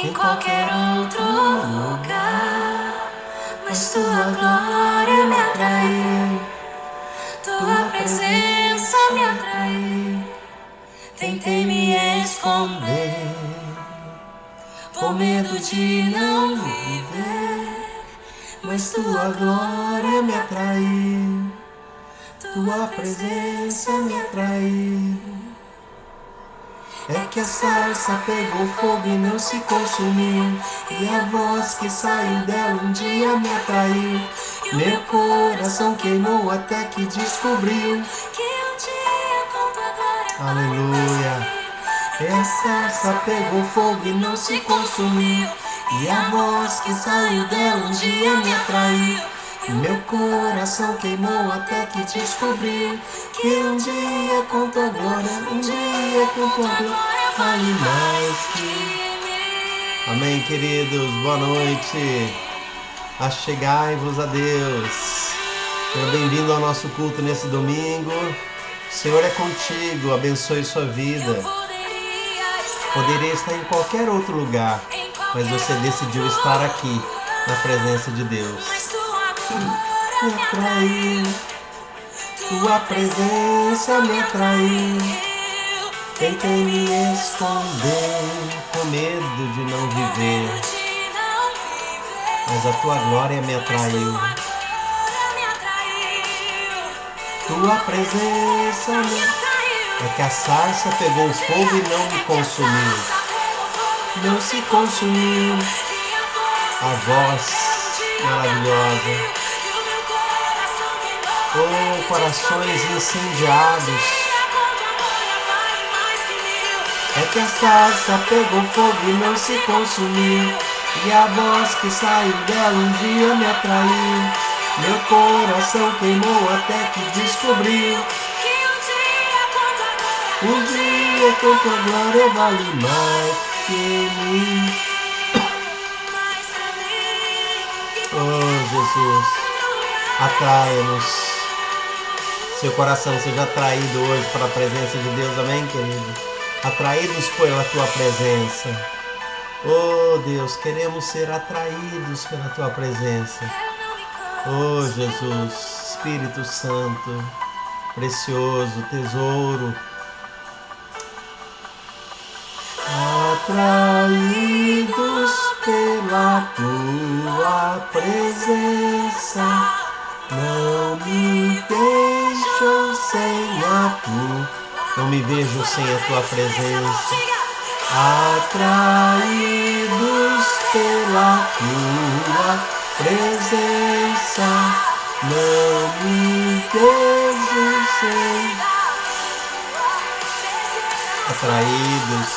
em qualquer outro lugar, mas tua glória me atraiu, tua presença me atraiu. Tentei me esconder, por medo de não viver, mas tua glória me atraiu, tua presença me atraiu. É que a sarça pegou fogo e não se consumiu, e a voz que saiu dela um dia me atraiu. Meu coração queimou até que descobriu que um dia com tua glória. Aleluia. A sarça pegou fogo e não se consumiu, e a voz que saiu dela um dia me atraiu. Meu coração queimou até que descobriu que um dia com tua glória, um dia com tua glória vale mais que mil. Amém, queridos. Boa noite. Achegai-vos a Deus. Seja bem-vindo ao nosso culto nesse domingo. O Senhor é contigo. Abençoe sua vida. Poderia estar em qualquer outro lugar, mas você decidiu estar aqui, na presença de Deus. Me atraiu, tua presença me atraiu. Tentei me esconder, Com medo de não viver, mas a tua glória me atraiu. tua presença me atraiu. É que a sarça pegou fogo e não me consumiu. Não se consumiu A voz maravilhosa. Oh, corações incendiados. É que a sarça pegou fogo e não se consumiu, e a voz que saiu dela um dia me atraiu. Meu coração queimou até que descobriu um dia com tua glória vale mais que mim. Oh, Jesus, atraia-nos. Seu coração seja atraído hoje para a presença de Deus, amém, querido? Atraídos pela tua presença. Oh, Deus, queremos ser atraídos pela tua presença. Oh, Jesus, Espírito Santo, precioso tesouro. Atraídos pela tua presença, não me deixam sem a tua. Não me vejo sem a tua presença. Atraídos pela tua presença, não me vejo sem. Atraídos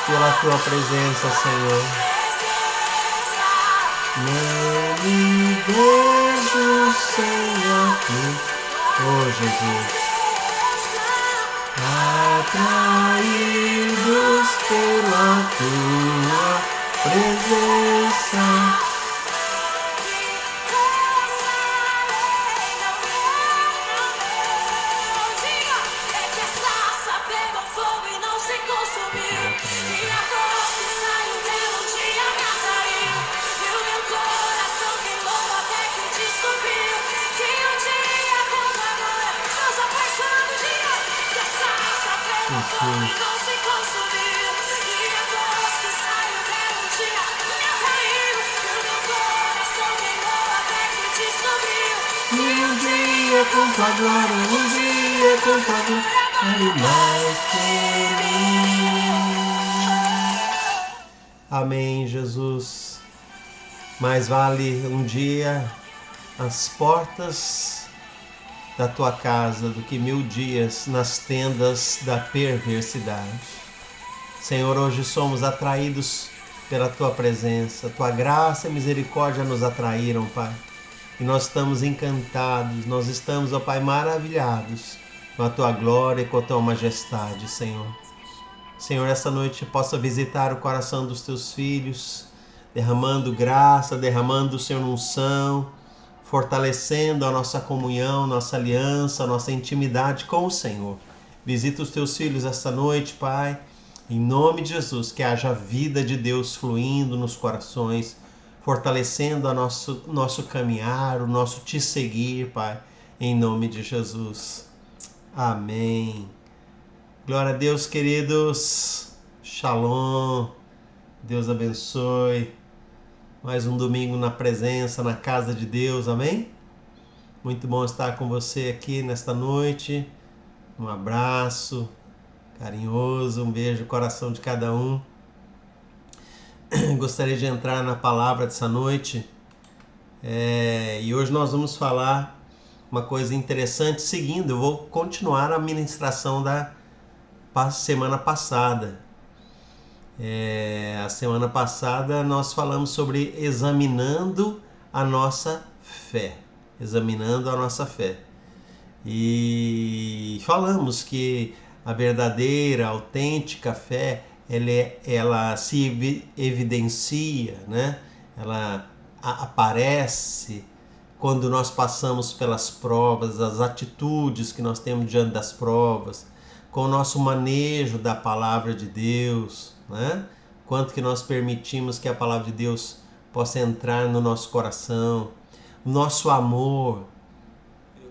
pela tua presença, Senhor. Não me vejo sem a tua. Oh, Jesus. Atraídos pela tua presença. Um dia com tua glória, um dia com tua glória, vale mais que mim. Amém, Jesus. Mais vale um dia às portas da tua casa do que 1000 dias nas tendas da perversidade. Senhor, hoje somos atraídos pela tua presença. Tua graça e misericórdia nos atraíram, Pai. E nós estamos encantados, nós estamos, ó Pai, maravilhados com a tua glória e com a tua majestade, Senhor. Senhor, essa noite possa visitar o coração dos teus filhos, derramando graça, derramando, Senhor, unção, fortalecendo a nossa comunhão, nossa aliança, nossa intimidade com o Senhor. Visita os teus filhos esta noite, Pai, Em nome de Jesus, que haja a vida de Deus fluindo nos corações, fortalecendo o nosso caminhar, o nosso te seguir, Pai, em nome de Jesus. Amém. Glória a Deus, queridos. Shalom. Deus abençoe. Mais um domingo na presença, na casa de Deus. Amém? Muito bom estar com você aqui nesta noite. Um abraço carinhoso, um beijo no coração de cada um. Gostaria de entrar na palavra dessa noite. E hoje nós vamos falar uma coisa interessante. Seguindo, eu vou continuar a ministração da semana passada. A semana passada nós falamos sobre examinando a nossa fé. Examinando a nossa fé. E falamos que a verdadeira, autêntica fé, ela se evidencia, né? Ela aparece quando nós passamos pelas provas, as atitudes que nós temos diante das provas, com o nosso manejo da palavra de Deus, né? Quanto que nós permitimos que a palavra de Deus possa entrar no nosso coração, nosso amor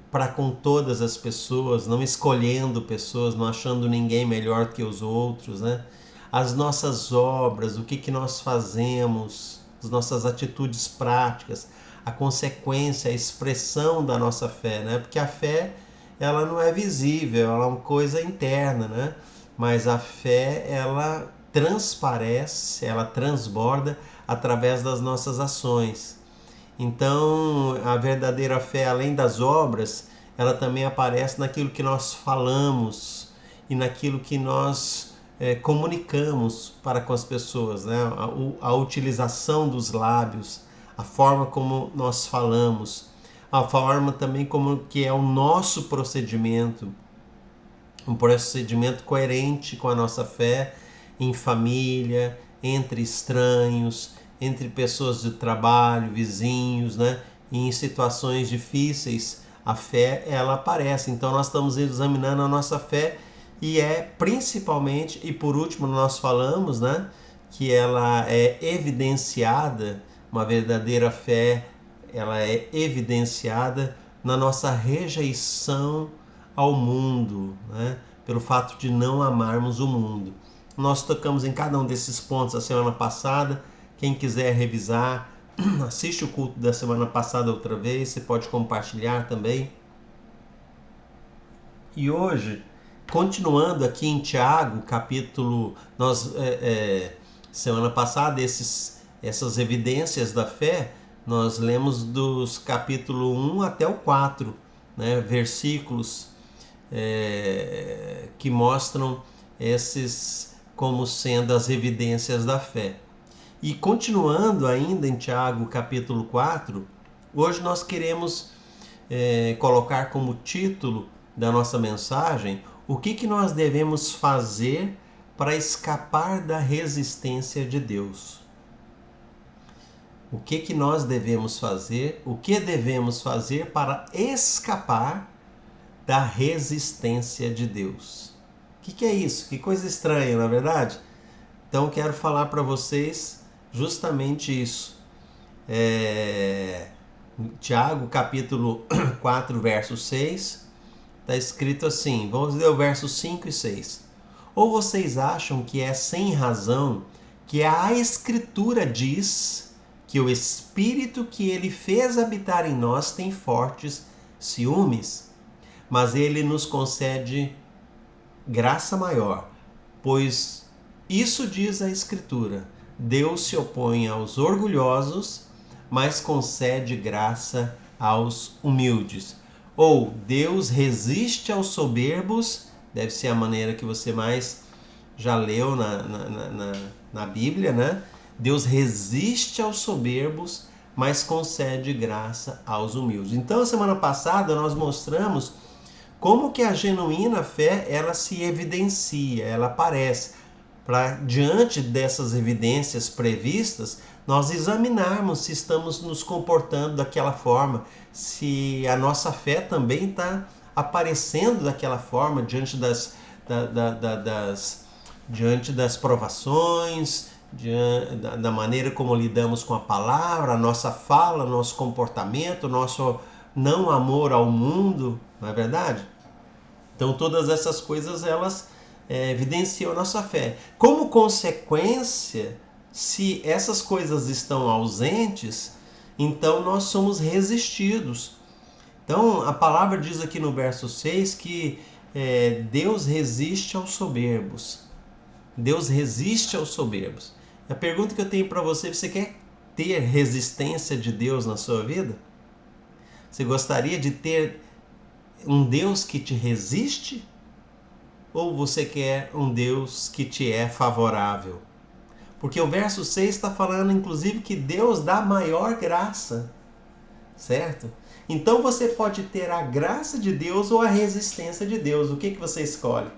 para com todas as pessoas, não escolhendo pessoas, não achando ninguém melhor que os outros, né? As nossas obras, o que nós fazemos, as nossas atitudes práticas, a consequência, a expressão da nossa fé, né? Porque a fé, ela não é visível, ela é uma coisa interna, né? Mas a fé, ela transparece, ela transborda através das nossas ações. Então, a verdadeira fé, além das obras, ela também aparece naquilo que nós falamos e naquilo que nós comunicamos para com as pessoas, né? A utilização dos lábios, a forma como nós falamos, a forma também como que é o nosso procedimento, um procedimento coerente com a nossa fé em família, entre estranhos, entre pessoas de trabalho, vizinhos, né? E em situações difíceis, a fé, ela aparece. Então nós estamos examinando a nossa fé e principalmente, e por último nós falamos, né? Que ela é evidenciada, uma verdadeira fé, ela é evidenciada na nossa rejeição ao mundo, né? Pelo fato de não amarmos o mundo. Nós tocamos em cada um desses pontos a semana passada. Quem quiser revisar, assiste o culto da semana passada outra vez, você pode compartilhar também. E hoje, continuando aqui em Tiago, capítulo, semana passada, essas evidências da fé, nós lemos dos capítulo 1 até o 4, né, versículos que mostram esses como sendo as evidências da fé. E continuando ainda em Tiago capítulo 4, hoje nós queremos colocar como título da nossa mensagem o que nós devemos fazer para escapar da resistência de Deus. O que nós devemos fazer, o que devemos fazer para escapar da resistência de Deus. O que é isso? Que coisa estranha, não é verdade? Então quero falar para vocês justamente isso. Tiago capítulo 4, verso 6, está escrito assim, vamos ler o verso 5 e 6. Ou vocês acham que é sem razão que a Escritura diz que o Espírito que ele fez habitar em nós tem fortes ciúmes? Mas ele nos concede graça maior, pois isso diz a Escritura: Deus se opõe aos orgulhosos, mas concede graça aos humildes. Ou Deus resiste aos soberbos, deve ser a maneira que você mais já leu na Bíblia, né? Deus resiste aos soberbos, mas concede graça aos humildes. Então, semana passada nós mostramos como que a genuína fé, ela se evidencia, ela aparece. Para, diante dessas evidências previstas, nós examinarmos se estamos nos comportando daquela forma, se a nossa fé também está aparecendo daquela forma diante das diante das provações, da maneira como lidamos com a palavra, a nossa fala, nosso comportamento, nosso não amor ao mundo, não é verdade? Então todas essas coisas elas evidenciam a nossa fé. Como consequência, se essas coisas estão ausentes, então nós somos resistidos. Então a palavra diz aqui no verso 6 que Deus resiste aos soberbos. Deus resiste aos soberbos. A pergunta que eu tenho para você: você quer ter resistência de Deus na sua vida? Você gostaria de ter um Deus que te resiste? Ou você quer um Deus que te é favorável? Porque o verso 6 está falando inclusive que Deus dá maior graça, certo? Então você pode ter a graça de Deus ou a resistência de Deus. O que você escolhe?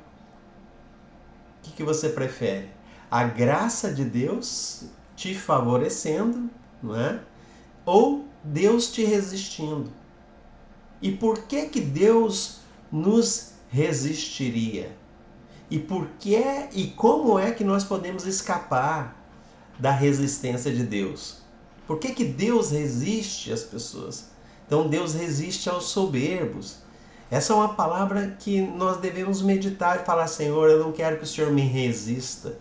O que você prefere? A graça de Deus te favorecendo, não é? Ou Deus te resistindo? E por que Deus nos resistiria? E como é que nós podemos escapar da resistência de Deus? Por que Deus resiste às pessoas? Então Deus resiste aos soberbos. Essa é uma palavra que nós devemos meditar e falar: Senhor, eu não quero que o Senhor me resista.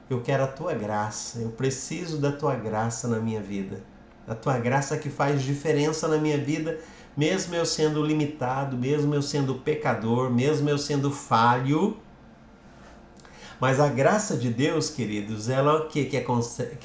Eu quero a tua graça. Eu preciso da tua graça na minha vida. A tua graça que faz diferença na minha vida, mesmo eu sendo limitado, mesmo eu sendo pecador, mesmo eu sendo falho. Mas a graça de Deus, queridos, ela o que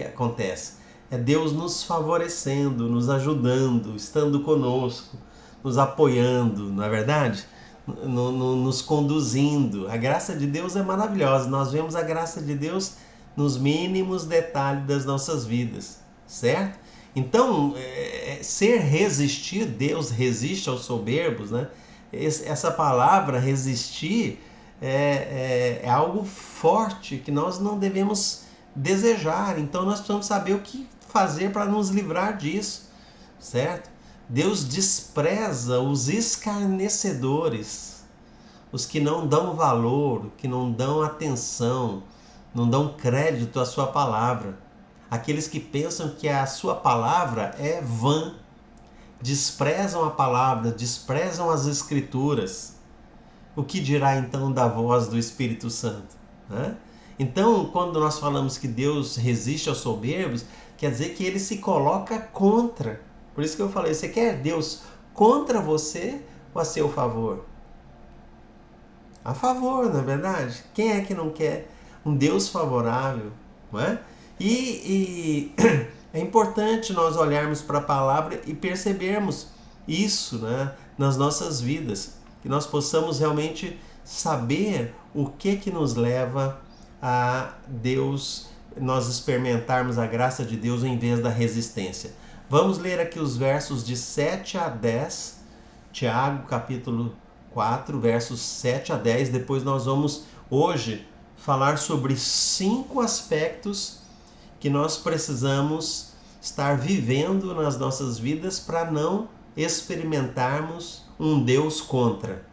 acontece? É Deus nos favorecendo, nos ajudando, estando conosco, nos apoiando, não é verdade? Nos conduzindo. A graça de Deus é maravilhosa. Nós vemos a graça de Deus nos mínimos detalhes das nossas vidas, certo? Então, ser resistido, Deus resiste aos soberbos, né? Essa palavra resistir é algo forte que nós não devemos desejar. Então nós precisamos saber o que fazer para nos livrar disso, certo? Deus despreza os escarnecedores, os que não dão valor, que não dão atenção, não dão crédito à sua palavra. Aqueles que pensam que a sua palavra é vã, desprezam a palavra, desprezam as escrituras. O que dirá então da voz do Espírito Santo? Né? Então, quando nós falamos que Deus resiste aos soberbos, quer dizer que ele se coloca contra. Por isso que eu falei: você quer Deus contra você ou a seu favor? A favor, não é verdade? Quem é que não quer um Deus favorável? Não é? E é importante nós olharmos para a palavra e percebermos isso, né, nas nossas vidas. Que nós possamos realmente saber o que nos leva a Deus, nós experimentarmos a graça de Deus em vez da resistência. Vamos ler aqui os versos de 7 a 10, Tiago capítulo 4, versos 7 a 10. Depois nós vamos hoje falar sobre 5 aspectos que nós precisamos estar vivendo nas nossas vidas para não experimentarmos um Deus contra,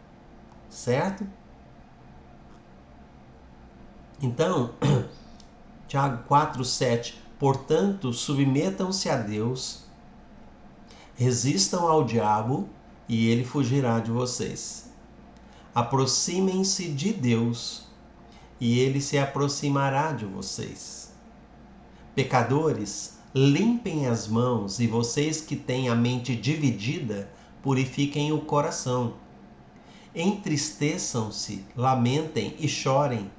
certo? Então, Tiago 4, 7. Portanto, submetam-se a Deus, resistam ao diabo e ele fugirá de vocês. Aproximem-se de Deus e ele se aproximará de vocês. Pecadores, limpem as mãos, e vocês que têm a mente dividida, purifiquem o coração. Entristeçam-se, lamentem e chorem.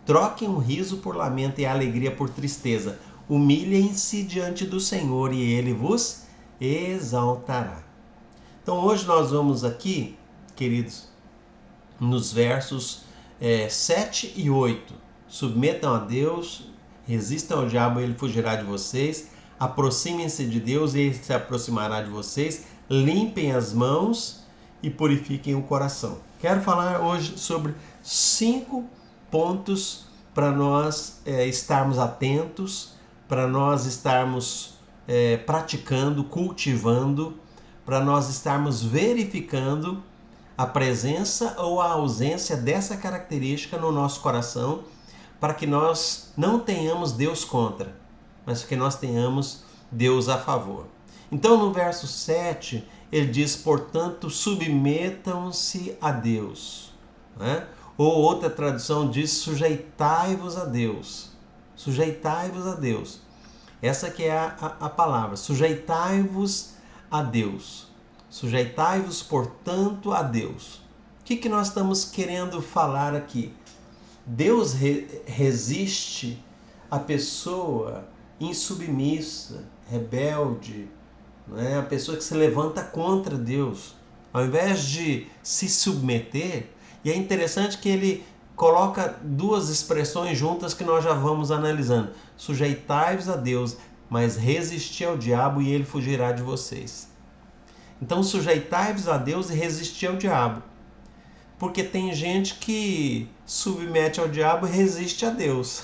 Troquem o riso por lamento e a alegria por tristeza. Humilhem-se diante do Senhor e Ele vos exaltará. Então hoje nós vamos aqui, queridos, nos versos 7 e 8. Submetam a Deus, resistam ao diabo e ele fugirá de vocês. Aproximem-se de Deus e ele se aproximará de vocês. Limpem as mãos e purifiquem o coração. Quero falar hoje sobre 5 pontos para nós estarmos atentos, para nós estarmos praticando, cultivando, para nós estarmos verificando a presença ou a ausência dessa característica no nosso coração, para que nós não tenhamos Deus contra, mas que nós tenhamos Deus a favor. Então no verso 7 ele diz, portanto, submetam-se a Deus. Né? Ou outra tradução diz, sujeitai-vos a Deus. Sujeitai-vos a Deus. Essa que é a palavra, sujeitai-vos a Deus. Sujeitai-vos, portanto, a Deus. O que nós estamos querendo falar aqui? Deus resiste à pessoa insubmissa, rebelde, né? A pessoa que se levanta contra Deus. Ao invés de se submeter, e é interessante que ele coloca duas expressões juntas que nós já vamos analisando. Sujeitai-vos a Deus, mas resisti ao diabo e ele fugirá de vocês. Então sujeitai-vos a Deus e resisti ao diabo. Porque tem gente que submete ao diabo e resiste a Deus.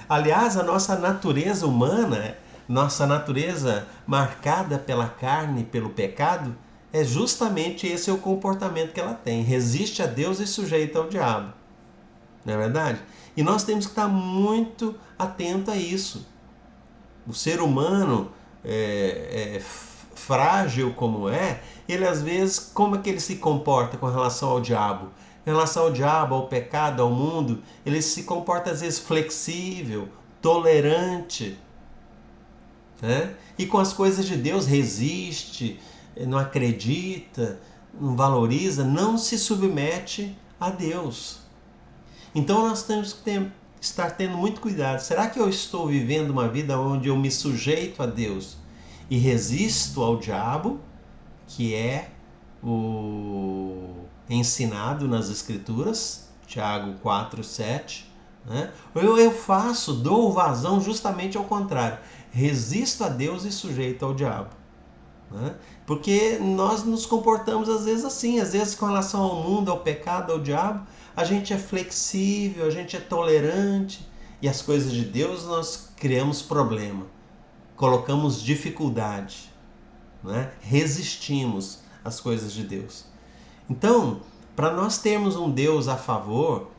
Aliás, a nossa natureza humana, nossa natureza marcada pela carne, pelo pecado, é justamente esse o comportamento que ela tem. Resiste a Deus e sujeita ao diabo. Não é verdade? E nós temos que estar muito atento a isso. O ser humano frágil como ele às vezes, como é que ele se comporta com relação ao diabo? Em relação ao diabo, ao pecado, ao mundo, ele se comporta às vezes flexível, tolerante, né? E com as coisas de Deus resiste, não acredita, não valoriza, não se submete a Deus. Então nós temos que estar tendo muito cuidado. Será que eu estou vivendo uma vida onde eu me sujeito a Deus e resisto ao diabo, que é o ensinado nas Escrituras, Tiago 4:7, né? Ou eu dou vazão justamente ao contrário, resisto a Deus e sujeito ao diabo, né? Porque nós nos comportamos às vezes assim, às vezes com relação ao mundo, ao pecado, ao diabo, a gente é flexível, a gente é tolerante, e as coisas de Deus nós criamos problema, colocamos dificuldade, né? Resistimos às coisas de Deus. Então, para nós termos um Deus a favor,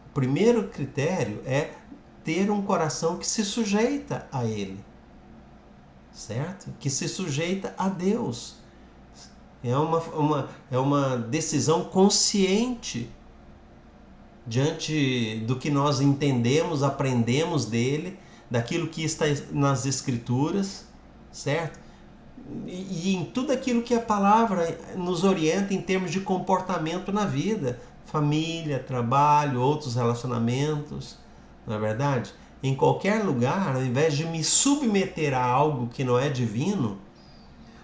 o primeiro critério é ter um coração que se sujeita a Ele, certo? Que se sujeita a Deus. É uma decisão consciente diante do que nós entendemos, aprendemos dele, daquilo que está nas Escrituras, certo? E em tudo aquilo que a palavra nos orienta em termos de comportamento na vida, família, trabalho, outros relacionamentos, não é verdade? Em qualquer lugar, ao invés de me submeter a algo que não é divino,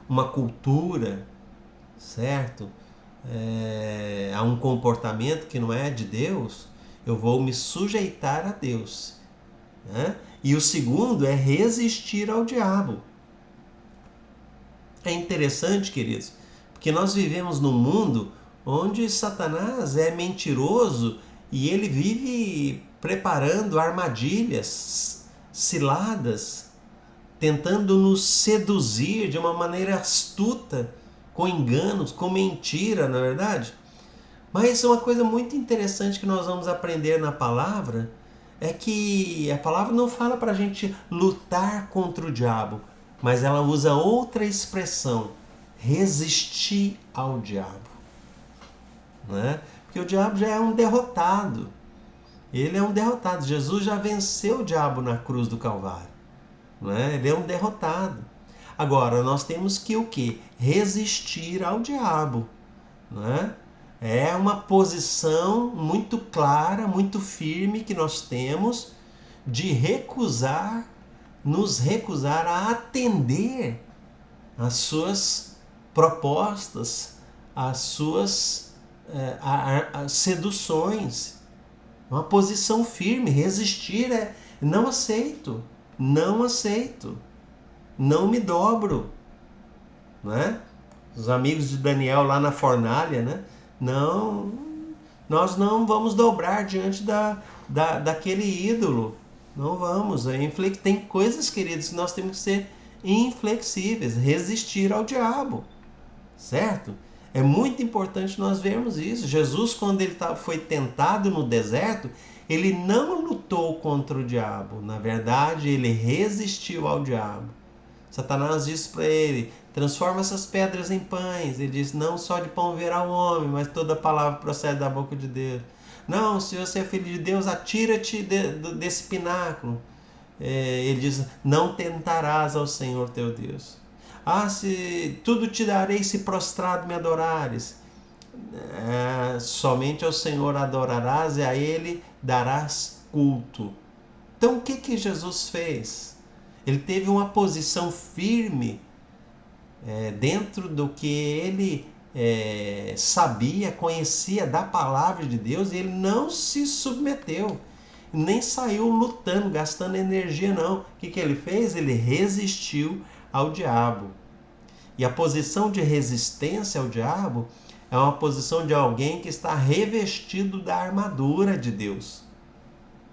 uma cultura, certo? A um comportamento que não é de Deus, eu vou me sujeitar a Deus, né? E o segundo é resistir ao diabo. É interessante, queridos, porque nós vivemos num mundo onde Satanás é mentiroso e ele vive preparando armadilhas, ciladas, tentando nos seduzir de uma maneira astuta, com enganos, com mentira, não é verdade? Mas uma coisa muito interessante que nós vamos aprender na palavra é que a palavra não fala para a gente lutar contra o diabo, mas ela usa outra expressão, resistir ao diabo, né? Porque o diabo já é um derrotado, ele é um derrotado, Jesus já venceu o diabo na cruz do Calvário, né? Ele é um derrotado. Agora, nós temos que o quê? Resistir ao diabo, né? É uma posição muito clara, muito firme que nós temos de nos recusar a atender às suas propostas, às suas seduções. Uma posição firme, resistir não aceito, não aceito, não me dobro, né? Os amigos de Daniel lá na fornalha, né? Não, nós não vamos dobrar diante daquele ídolo. Não vamos. Tem coisas, queridos, que nós temos que ser inflexíveis, resistir ao diabo, certo? É muito importante nós vermos isso. Jesus, quando ele foi tentado no deserto, ele não lutou contra o diabo. Na verdade, ele resistiu ao diabo. Satanás disse para ele: transforma essas pedras em pães. Ele disse: não só de pão verá o homem, mas toda palavra procede da boca de Deus. Não, se você é filho de Deus, atira-te desse pináculo. Ele diz: não tentarás ao Senhor teu Deus. Se tudo te darei se prostrado me adorares. Somente ao Senhor adorarás e a Ele darás culto. Então o que Jesus fez? Ele teve uma posição firme dentro do que ele sabia, conhecia da palavra de Deus, e ele não se submeteu, nem saiu lutando, gastando energia, não. O que ele fez? Ele resistiu ao diabo. E a posição de resistência ao diabo é uma posição de alguém que está revestido da armadura de Deus,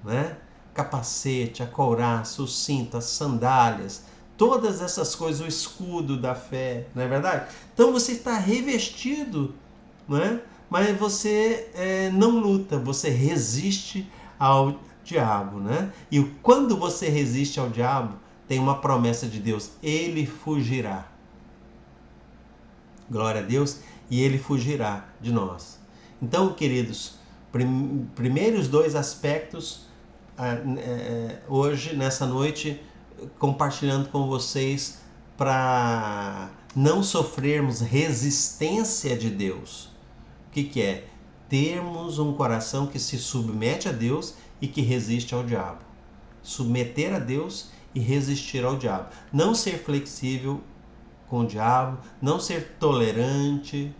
né? Capacete, a couraça, o cinto, as sandálias, todas essas coisas, o escudo da fé, não é verdade? Então você está revestido, não é? Mas você não luta, você resiste ao diabo, né? E quando você resiste ao diabo, tem uma promessa de Deus: ele fugirá. Glória a Deus, e ele fugirá de nós. Então, queridos, primeiros dois aspectos, hoje, nessa noite, compartilhando com vocês para não sofrermos resistência de Deus. O que é? Termos um coração que se submete a Deus e que resiste ao diabo. Submeter a Deus e resistir ao diabo. Não ser flexível com o diabo, não ser tolerante,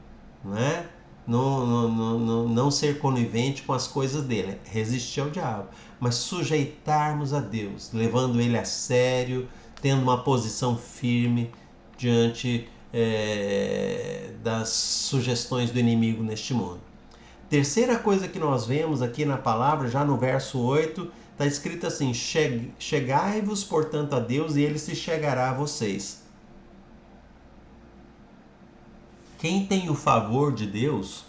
não é? Não ser conivente com as coisas dele, resistir ao diabo, mas sujeitarmos a Deus, levando ele a sério, tendo uma posição firme diante das sugestões do inimigo neste mundo. Terceira coisa que nós vemos aqui na palavra, já no verso 8, está escrito assim: chegai-vos, portanto, a Deus, e ele se chegará a vocês. Quem tem o favor de Deus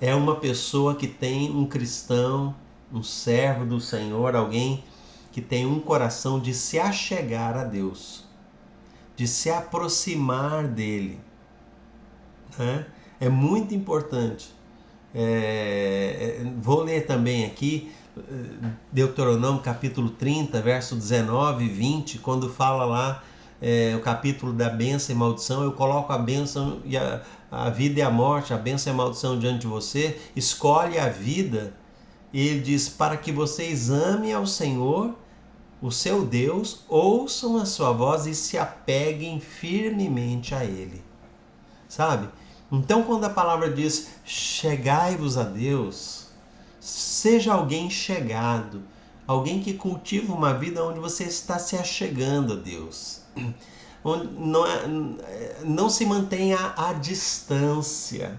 é uma pessoa que tem um cristão, um servo do Senhor, alguém que tem um coração de se achegar a Deus, de se aproximar dele, né? É muito importante. Vou ler também aqui Deuteronômio capítulo 30, verso 19 e 20, quando fala lá o capítulo da bênção e maldição. Eu coloco a bênção e a vida e a morte, a bênção e a maldição diante de você, escolhe a vida. E ele diz: para que vocês amem ao Senhor, o seu Deus, ouçam a sua voz e se apeguem firmemente a Ele. Sabe? Então, quando a palavra diz chegai-vos a Deus, seja alguém chegado, alguém que cultiva uma vida onde você está se achegando a Deus. Não se mantenha à distância.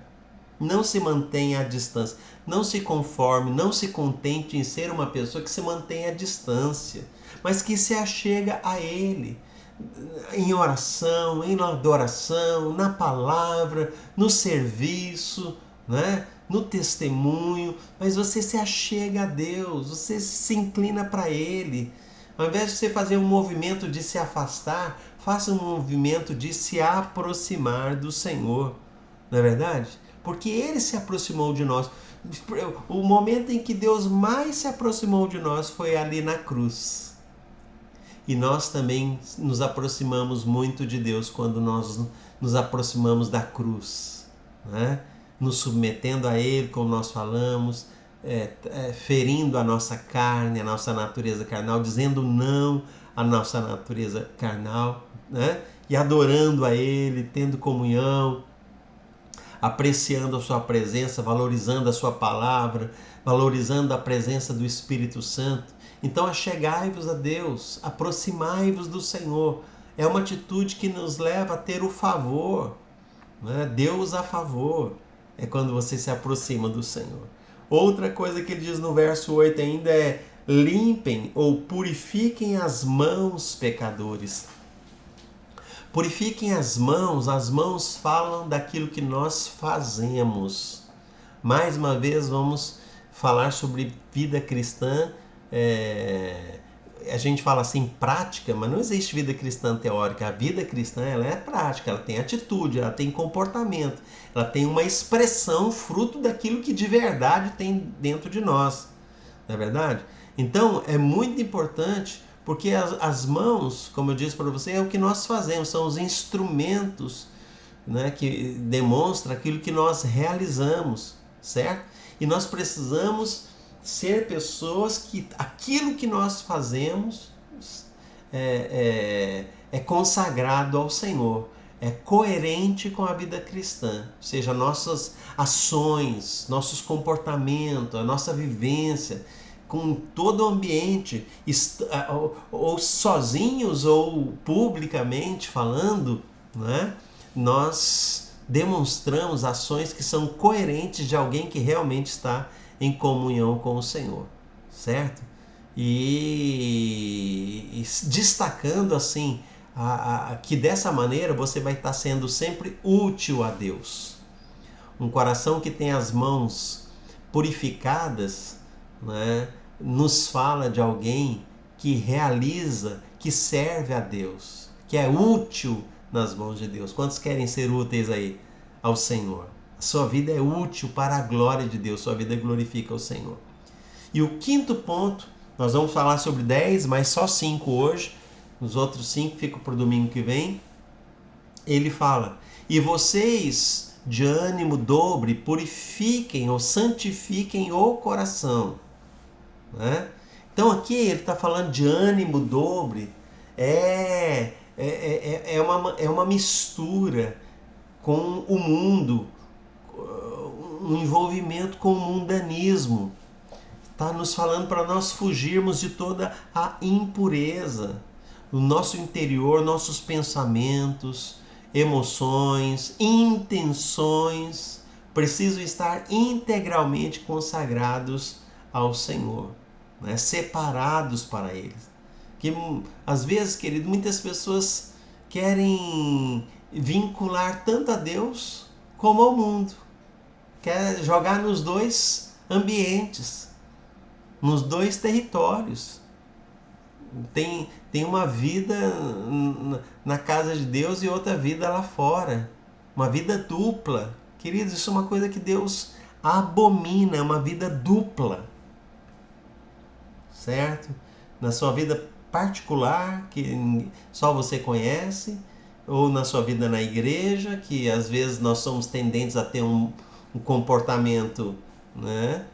Não se mantenha à distância. Não se conforme, não se contente em ser uma pessoa que se mantém à distância, mas que se achega a Ele. Em oração, em adoração, na palavra, no serviço, né? No testemunho, mas você se achega a Deus, você se inclina para Ele. Ao invés de você fazer um movimento de se afastar, faça um movimento de se aproximar do Senhor, não é verdade? Porque Ele se aproximou de nós. O momento em que Deus mais se aproximou de nós foi ali na cruz. E nós também nos aproximamos muito de Deus quando nós nos aproximamos da cruz, né? Nos submetendo a Ele, como nós falamos, ferindo a nossa carne, a nossa natureza carnal, dizendo não à nossa natureza carnal, né? E adorando a Ele, tendo comunhão, apreciando a sua presença, valorizando a sua palavra, valorizando a presença do Espírito Santo. Então, achegai-vos a Deus, aproximai-vos do Senhor. É uma atitude que nos leva a ter o favor, né? Deus a favor. É quando você se aproxima do Senhor. Outra coisa que ele diz no verso 8 ainda é: limpem ou purifiquem as mãos, pecadores. Purifiquem as mãos falam daquilo que nós fazemos. Mais uma vez vamos falar sobre vida cristã. A gente fala assim prática, mas não existe vida cristã teórica. A vida cristã, ela é prática, ela tem atitude, ela tem comportamento, ela tem uma expressão fruto daquilo que de verdade tem dentro de nós, não é verdade? Então é muito importante, porque as mãos, como eu disse para você, é o que nós fazemos, são os instrumentos, né, que demonstram aquilo que nós realizamos, certo? E nós precisamos ser pessoas que aquilo que nós fazemos é consagrado ao Senhor, é coerente com a vida cristã, ou seja, nossas ações, nossos comportamentos, a nossa vivência, com todo o ambiente, ou sozinhos ou publicamente falando, né? Nós demonstramos ações que são coerentes de alguém que realmente está em comunhão com o Senhor, certo? E destacando assim que dessa maneira você vai estar sendo sempre útil a Deus. Um coração que tem as mãos purificadas, né, nos fala de alguém que realiza, que serve a Deus, que é útil nas mãos de Deus. Quantos querem ser úteis aí ao Senhor? A sua vida é útil para a glória de Deus, sua vida glorifica o Senhor. E o quinto ponto, nós vamos falar sobre 10, mas só 5 hoje, os outros 5 ficam para o domingo que vem. Ele fala: e vocês de ânimo dobre, purifiquem ou santifiquem o coração. Né? Então aqui ele está falando de ânimo dobre, é uma mistura com o mundo, um envolvimento com o mundanismo. Está nos falando para nós fugirmos de toda a impureza. O nosso interior, nossos pensamentos, emoções, intenções precisam estar integralmente consagrados ao Senhor, né? Separados para Ele. Que às vezes, querido, muitas pessoas querem vincular tanto a Deus como ao mundo. Quer jogar nos dois ambientes, nos dois territórios. Tem uma vida na casa de Deus e outra vida lá fora. Uma vida dupla. Queridos, isso é uma coisa que Deus abomina, é uma vida dupla. Certo? Na sua vida particular, que só você conhece, ou na sua vida na igreja, que às vezes nós somos tendentes a ter um comportamento, né,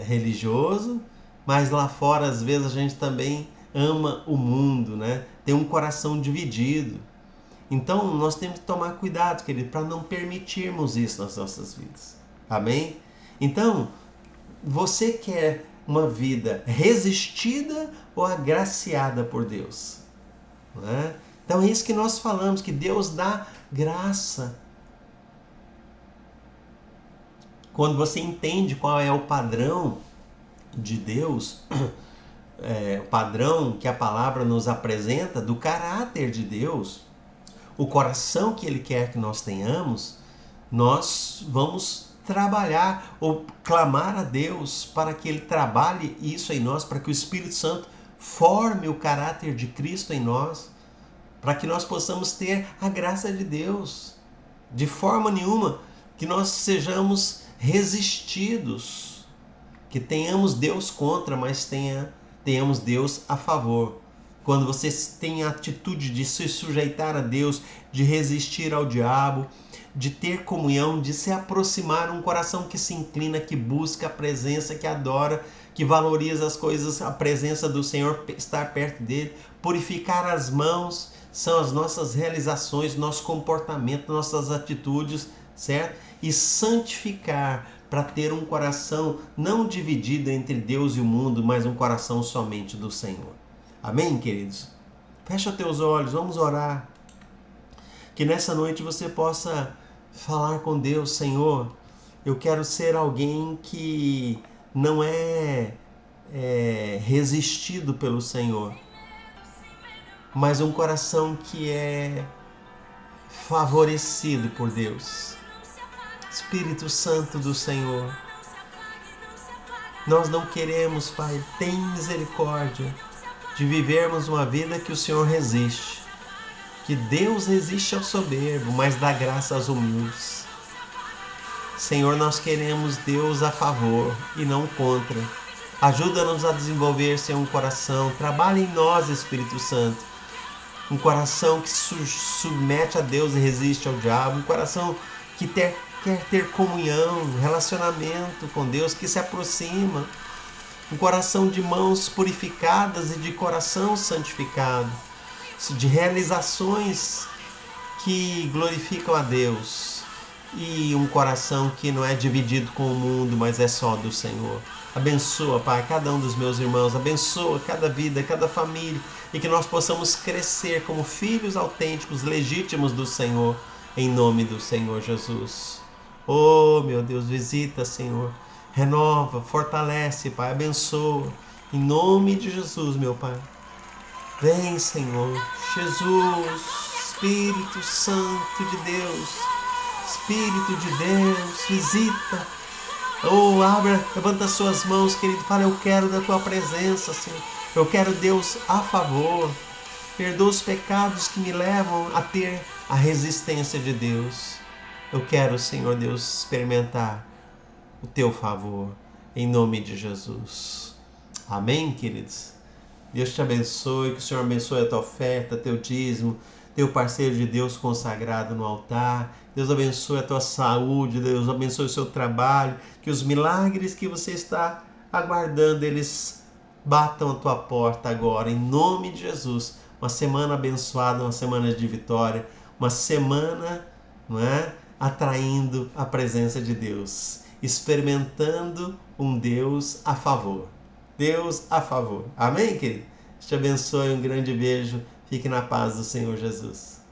religioso, mas lá fora às vezes a gente também ama o mundo, né? Tem um coração dividido. Então nós temos que tomar cuidado, querido, para não permitirmos isso nas nossas vidas. Amém? Então, você quer uma vida resistida ou agraciada por Deus? Né? Então é isso que nós falamos, que Deus dá graça. Quando você entende qual é o padrão de Deus, o padrão que a palavra nos apresenta do caráter de Deus, o coração que Ele quer que nós tenhamos, nós vamos trabalhar ou clamar a Deus para que Ele trabalhe isso em nós, para que o Espírito Santo forme o caráter de Cristo em nós, para que nós possamos ter a graça de Deus. De forma nenhuma que nós sejamos resistidos, que tenhamos Deus contra, mas tenhamos Deus a favor. Quando você tem a atitude de se sujeitar a Deus, de resistir ao diabo, de ter comunhão, de se aproximar, um coração que se inclina, que busca a presença, que adora, que valoriza as coisas, a presença do Senhor, estar perto dele, purificar as mãos, são as nossas realizações, nosso comportamento, nossas atitudes, certo? E santificar, para ter um coração não dividido entre Deus e o mundo, mas um coração somente do Senhor. Amém, queridos? Fecha teus olhos, vamos orar. Que nessa noite você possa falar com Deus: Senhor, eu quero ser alguém que não é resistido pelo Senhor, mas um coração que é favorecido por Deus. Espírito Santo do Senhor, nós não queremos, Pai, tem misericórdia de vivermos uma vida que o Senhor resiste. Que Deus resiste ao soberbo, mas dá graça aos humildes. Senhor, nós queremos Deus a favor e não contra. Ajuda-nos a desenvolver, Senhor, um coração. Trabalha em nós, Espírito Santo. Um coração que submete a Deus e resiste ao diabo. Um coração que quer ter comunhão, relacionamento com Deus, que se aproxima. Um coração de mãos purificadas e de coração santificado. De realizações que glorificam a Deus. E um coração que não é dividido com o mundo, mas é só do Senhor. Abençoa, Pai, cada um dos meus irmãos. Abençoa cada vida, cada família. E que nós possamos crescer como filhos autênticos, legítimos do Senhor. Em nome do Senhor Jesus. Oh, meu Deus, visita, Senhor. Renova, fortalece, Pai. Abençoa. Em nome de Jesus, meu Pai. Vem, Senhor. Jesus, Espírito Santo de Deus. Espírito de Deus, visita. Oh, levanta suas mãos, querido. Fala, eu quero da tua presença, Senhor. Eu quero Deus a favor. Perdoa os pecados que me levam a ter a resistência de Deus. Eu quero, Senhor Deus, experimentar o teu favor. Em nome de Jesus. Amém, queridos? Deus te abençoe, que o Senhor abençoe a tua oferta, teu dízimo, teu parceiro de Deus consagrado no altar. Deus abençoe a tua saúde, Deus abençoe o seu trabalho, que os milagres que você está aguardando, eles batam a tua porta agora, em nome de Jesus. Uma semana abençoada, uma semana de vitória, uma semana, não é, atraindo a presença de Deus, experimentando um Deus a favor. Deus a favor. Amém, querido? Te abençoe, um grande beijo. Fique na paz do Senhor Jesus.